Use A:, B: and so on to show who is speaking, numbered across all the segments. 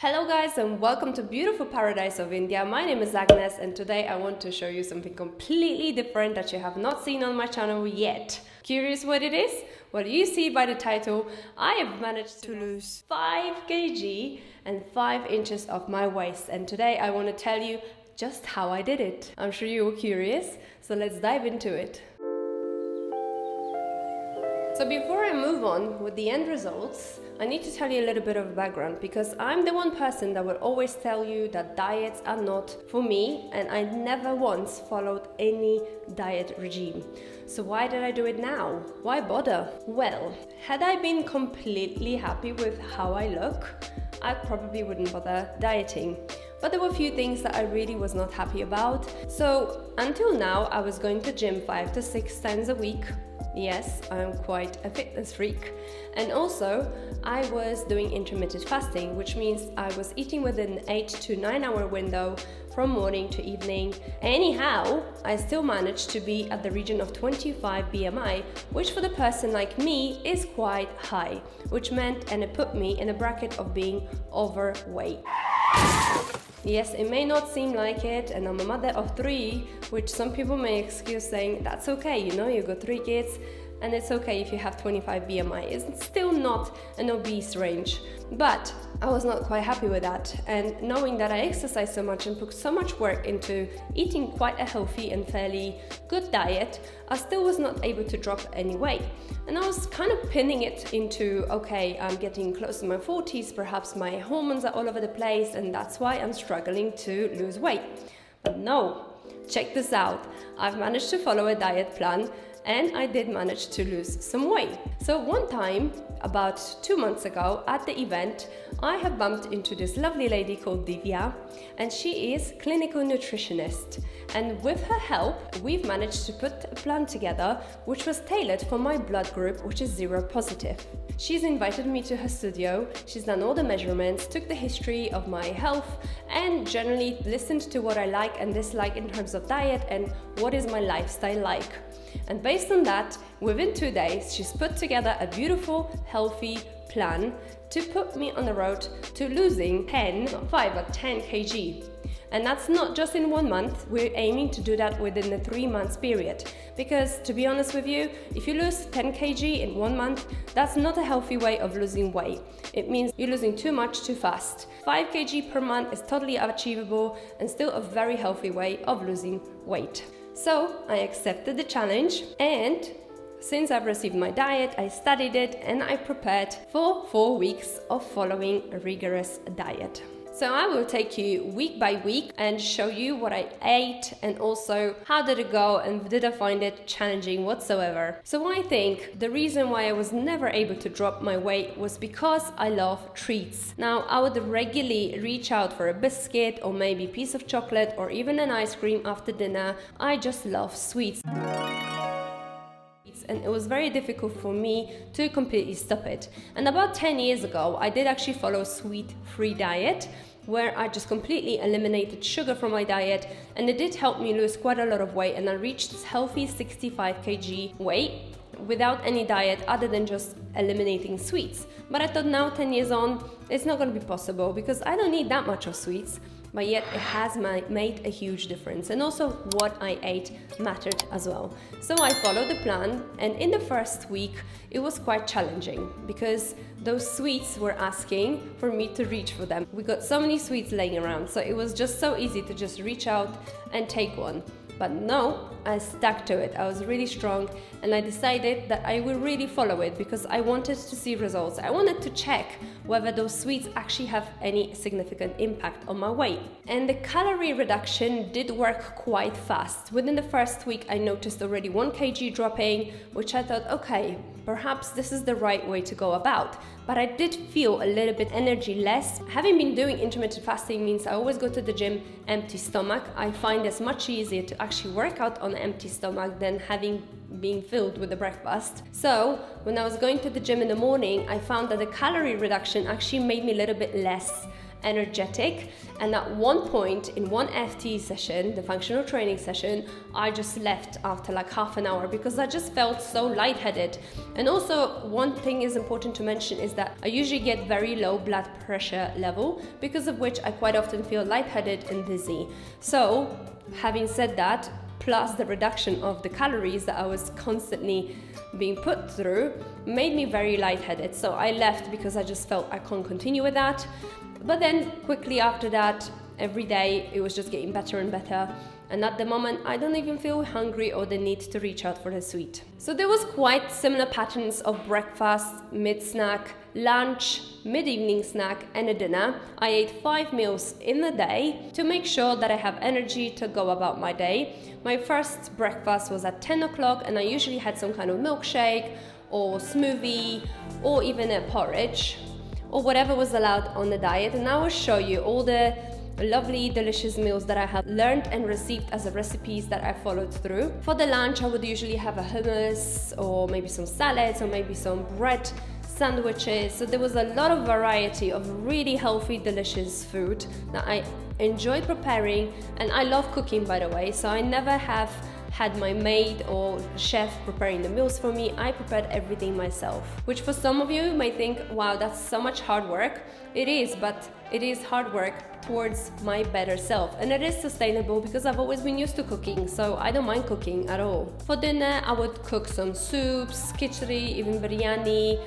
A: Hello guys and welcome to beautiful paradise of India. My name is Agnes and today I want to show you something completely different that you have not seen on my channel yet. Curious what it is? Well, you see by the title, I have managed to lose 5 kg and 5 inches of my waist, and today I want to tell you just how I did it. I'm sure you were curious, so let's dive into it. So before I move on with the end results, I need to tell you a little bit of background, because I'm the one person that will always tell you that diets are not for me, and I never once followed any diet regime. So why did I do it now? Why bother? Well, had I been completely happy with how I look, I probably wouldn't bother dieting. But there were a few things that I really was not happy about. So until now, I was going to gym 5 to 6 times a week. Yes, I'm quite a fitness freak. And also, I was doing intermittent fasting, which means I was eating within an 8 to 9 hour window from morning to evening. Anyhow, I still managed to be at the region of 25 BMI, which for the person like me is quite high, which meant and it put me in a bracket of being overweight. Yes, it may not seem like it, and I'm a mother of 3, which some people may excuse saying, that's okay, you got 3 kids, and it's okay if you have 25 BMI. It's still not an obese range. But I was not quite happy with that, and knowing that I exercise so much and put so much work into eating quite a healthy and fairly good diet, I still was not able to drop any weight. And I was kind of pinning it into, okay, I'm getting close to my 40s, perhaps my hormones are all over the place, and that's why I'm struggling to lose weight. But no, check this out. I've managed to follow a diet plan, and I did manage to lose some weight. So one time, about 2 months ago at the event, I have bumped into this lovely lady called Divya, and she is clinical nutritionist. And with her help, we've managed to put a plan together which was tailored for my blood group, which is 0 positive. She's invited me to her studio, she's done all the measurements, took the history of my health, and generally listened to what I like and dislike in terms of diet and what is my lifestyle like. And based on that, within 2 days, she's put together a beautiful, healthy plan to put me on the road to losing 10 kg. And that's not just in 1 month, we're aiming to do that within a 3 months period. Because to be honest with you, if you lose 10 kg in 1 month, that's not a healthy way of losing weight. It means you're losing too much too fast. 5 kg per month is totally achievable and still a very healthy way of losing weight. So I accepted the challenge, and since I've received my diet, I studied it and I prepared for 4 weeks of following a rigorous diet. So I will take you week by week and show you what I ate and also how did it go and did I find it challenging whatsoever. So I think the reason why I was never able to drop my weight was because I love treats. Now I would regularly reach out for a biscuit or maybe a piece of chocolate or even an ice cream after dinner. I just love sweets. And it was very difficult for me to completely stop it. And about 10 years ago, I did actually follow a sweet-free diet where I just completely eliminated sugar from my diet, and it did help me lose quite a lot of weight, and I reached this healthy 65 kg weight without any diet other than just eliminating sweets. But I thought now, 10 years on, it's not going to be possible because I don't need that much of sweets. But yet it has made a huge difference, and also what I ate mattered as well. So I followed the plan, and in the first week it was quite challenging because those sweets were asking for me to reach for them. We got so many sweets laying around, so it was just so easy to just reach out and take one. But no, I stuck to it. I was really strong, and I decided that I will really follow it because I wanted to see results. I wanted to check whether those sweets actually have any significant impact on my weight. And the calorie reduction did work quite fast. Within the first week, I noticed already 1 kg dropping, which I thought, okay, perhaps this is the right way to go about. But I did feel a little bit energy less. Having been doing intermittent fasting means I always go to the gym empty stomach. I find it's much easier to actually work out on an empty stomach than being filled with the breakfast. So when I was going to the gym in the morning, I found that the calorie reduction actually made me a little bit less energetic. And at one point in one FT session, the functional training session, I just left after like half an hour because I just felt so lightheaded. And also one thing is important to mention is that I usually get very low blood pressure level, because of which I quite often feel lightheaded and dizzy. So having said that, plus the reduction of the calories that I was constantly being put through made me very lightheaded. So I left because I just felt I can't continue with that. But then quickly after that, every day it was just getting better and better. And at the moment, I don't even feel hungry or the need to reach out for the sweet. So there was quite similar patterns of breakfast, mid-snack, lunch, mid-evening snack and a dinner. I ate 5 meals in the day to make sure that I have energy to go about my day. My first breakfast was at 10 o'clock and I usually had some kind of milkshake or smoothie or even a porridge or whatever was allowed on the diet. And I will show you all the lovely, delicious meals that I have learned and received as recipes that I followed through. For the lunch, I would usually have a hummus or maybe some salads or maybe some bread sandwiches. So there was a lot of variety of really healthy, delicious food that I enjoyed preparing, and I love cooking, by the way, so I never have had my maid or chef preparing the meals for me. I prepared everything myself, which for some of you may think, wow, that's so much hard work. It is, but it is hard work towards my better self, and it is sustainable because I've always been used to cooking, so I don't mind cooking at all. For dinner, I would cook some soups, khichdi, even biryani,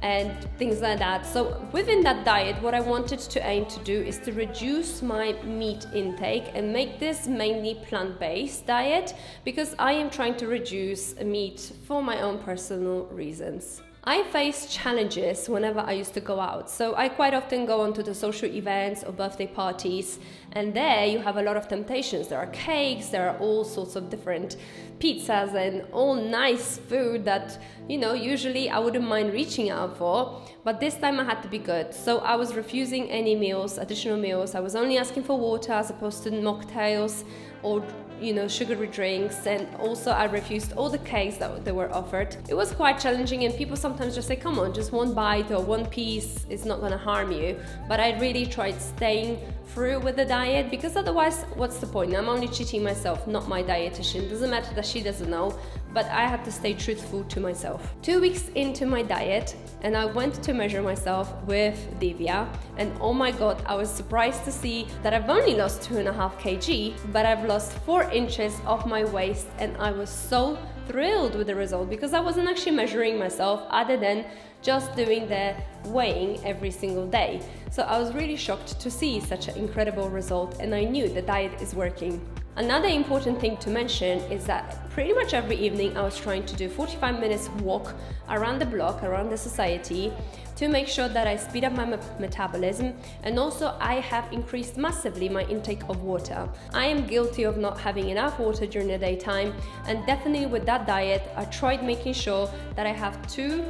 A: and things like that. So within that diet, what I wanted to aim to do is to reduce my meat intake and make this mainly plant-based diet, because I am trying to reduce meat for my own personal reasons. I face challenges whenever I used to go out. So I quite often go onto the social events or birthday parties, and there you have a lot of temptations. There are cakes, there are all sorts of different pizzas and all nice food that, you know, usually I wouldn't mind reaching out for, but this time I had to be good. So I was refusing any meals, additional meals. I was only asking for water as opposed to mocktails or, you know, sugary drinks, and also I refused all the cakes that they were offered. It was quite challenging, and people sometimes just say, come on, just one bite or one piece is not going to harm you. But I really tried staying through with the diet, because otherwise what's the point? I'm only cheating myself, not my dietitian. Doesn't matter that she doesn't know, but I had to stay truthful to myself. 2 weeks into my diet, and I went to measure myself with Divya, and oh my god, I was surprised to see that I've only lost 2.5 kg, but I've lost 4 inches off my waist, and I was so thrilled with the result because I wasn't actually measuring myself other than just doing the weighing every single day. So I was really shocked to see such an incredible result, and I knew the diet is working. Another important thing to mention is that pretty much every evening I was trying to do 45 minutes walk around the block, around the society, to make sure that I speed up my metabolism, and also I have increased massively my intake of water. I am guilty of not having enough water during the daytime, and definitely with that diet I tried making sure that I have 2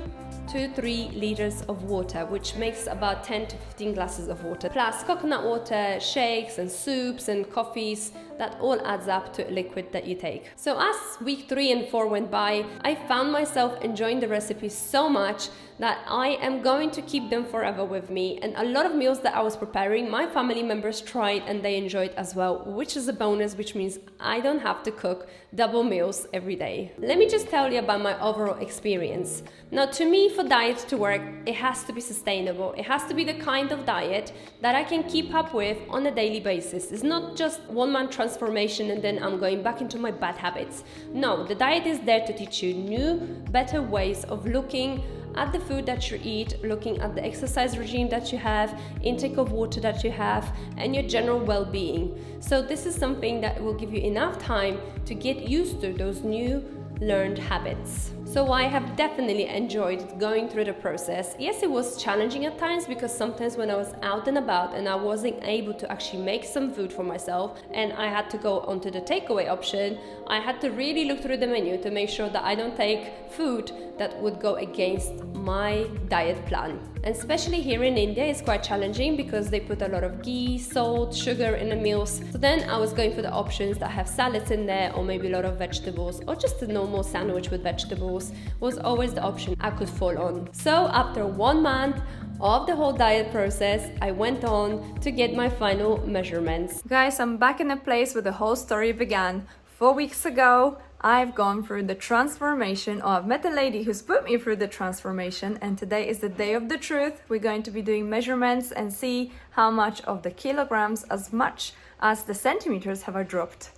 A: to 3 liters of water, which makes about 10 to 15 glasses of water, plus coconut water, shakes and soups and coffees. That all adds up to a liquid that you take. So as week 3 and 4 went by, I found myself enjoying the recipes so much that I am going to keep them forever with me. And a lot of meals that I was preparing, my family members tried and they enjoyed as well, which is a bonus, which means I don't have to cook double meals every day. Let me just tell you about my overall experience. Now, to me, for diet to work, it has to be sustainable. It has to be the kind of diet that I can keep up with on a daily basis. It's not just one-month transformation and then I'm going back into my bad habits. No, the diet is there to teach you new, better ways of looking at the food that you eat, looking at the exercise regime that you have, intake of water that you have, and your general well-being. So this is something that will give you enough time to get used to those new learned habits. So I have definitely enjoyed going through the process. Yes, it was challenging at times because sometimes when I was out and about and I wasn't able to actually make some food for myself and I had to go onto the takeaway option, I had to really look through the menu to make sure that I don't take food that would go against my diet plan. And especially here in India, it's quite challenging because they put a lot of ghee, salt, sugar in the meals. So then I was going for the options that have salads in there, or maybe a lot of vegetables, or just the normal normal sandwich with vegetables was always the option I could fall on. So after 1 month of the whole diet process, I went on to get my final measurements.
B: Guys, I'm back in a place where the whole story began. 4 weeks ago, I've gone through the transformation, or I've met a lady who's put me through the transformation, and today is the day of the truth. We're going to be doing measurements and see how much of the kilograms as much as the centimeters have I dropped.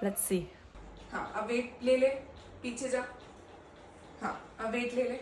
B: Let's see.
C: हाँ, अब wait ले ले, पीछे जा. हाँ, अब wait ले ले.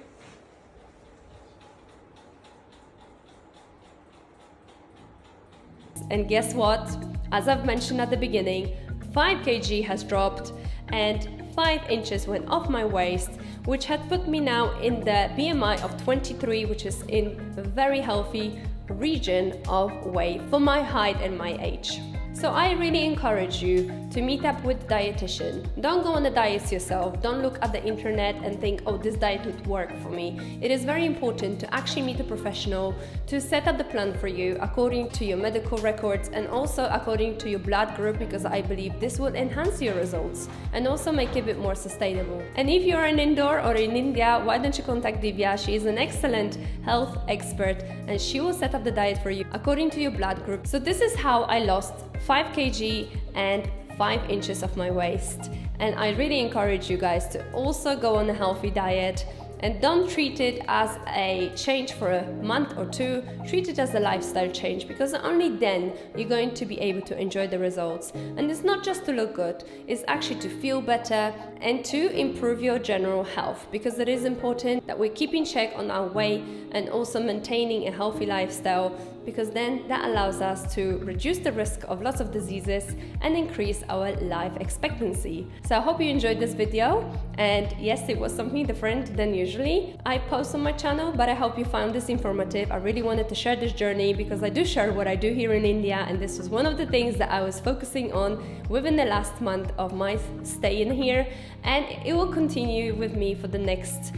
A: And guess what? As I've mentioned at the beginning, 5 kg has dropped and 5 inches went off my waist, which had put me now in the BMI of 23, which is in a very healthy region of weight for my height and my age. So I really encourage you to meet up with a dietitian. Don't go on a diet yourself. Don't look at the internet and think, oh, this diet would work for me. It is very important to actually meet a professional to set up the plan for you according to your medical records and also according to your blood group, because I believe this will enhance your results and also make it a bit more sustainable. And if you're in Indore or in India, why don't you contact Divya? She is an excellent health expert and she will set up the diet for you according to your blood group. So this is how I lost 5 kg and 5 inches of my waist. And I really encourage you guys to also go on a healthy diet and don't treat it as a change for a month or two. Treat it as a lifestyle change, because only then you're going to be able to enjoy the results. And it's not just to look good, it's actually to feel better and to improve your general health, because it is important that we keep in check on our weight and also maintaining a healthy lifestyle, because then that allows us to reduce the risk of lots of diseases and increase our life expectancy. So I hope you enjoyed this video, and yes, it was something different than usually I post on my channel, but I hope you found this informative. I really wanted to share this journey because I do share what I do here in India, and this was one of the things that I was focusing on within the last month of my stay in here, and it will continue with me for the next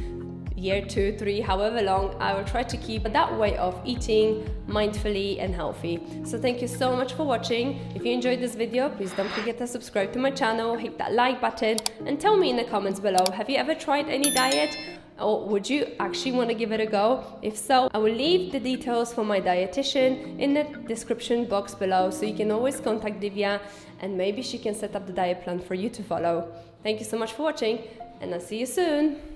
A: year, 2, 3, however long. I will try to keep that way of eating mindfully and healthy. So thank you so much for watching. If you enjoyed this video, please don't forget to subscribe to my channel, hit that like button, and tell me in the comments below, have you ever tried any diet? Or would you actually want to give it a go? If so, I will leave the details for my dietitian in the description box below, so you can always contact Divya and maybe she can set up the diet plan for you to follow. Thank you so much for watching, and I'll see you soon.